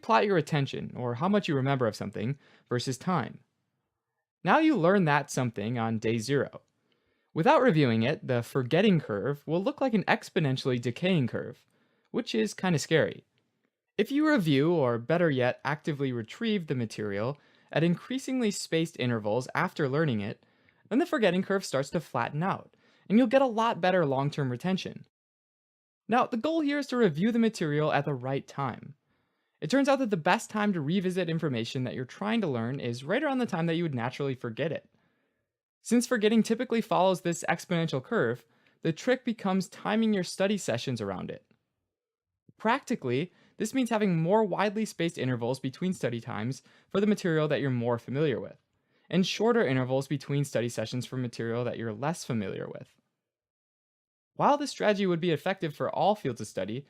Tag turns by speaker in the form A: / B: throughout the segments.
A: plot your attention or how much you remember of something versus time. Now you learn that something on day 0. Without reviewing it, the forgetting curve will look like an exponentially decaying curve, which is kind of scary. If you review, or better yet, actively retrieve the material at increasingly spaced intervals after learning it, then the forgetting curve starts to flatten out, and you'll get a lot better long term retention. Now, the goal here is to review the material at the right time. It turns out that the best time to revisit information that you're trying to learn is right around the time that you would naturally forget it. Since forgetting typically follows this exponential curve, the trick becomes timing your study sessions around it. Practically, this means having more widely spaced intervals between study times for the material that you're more familiar with, and shorter intervals between study sessions for material that you're less familiar with. While this strategy would be effective for all fields of study,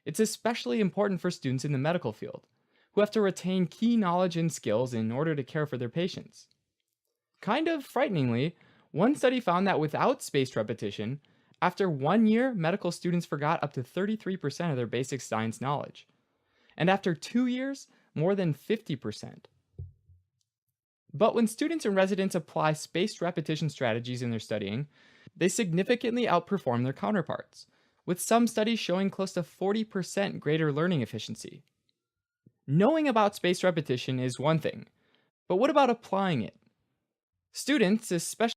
A: it's especially important for students in the medical field, who have to retain key knowledge and skills in order to care for their patients. Kind of frighteningly, one study found that without spaced repetition, after 1 year, medical students forgot up to 33% of their basic science knowledge. And after 2 years, more than 50%. But when students and residents apply spaced repetition strategies in their studying, they significantly outperform their counterparts, with some studies showing close to 40% greater learning efficiency. Knowing about spaced repetition is one thing, but what about applying it? Students, especially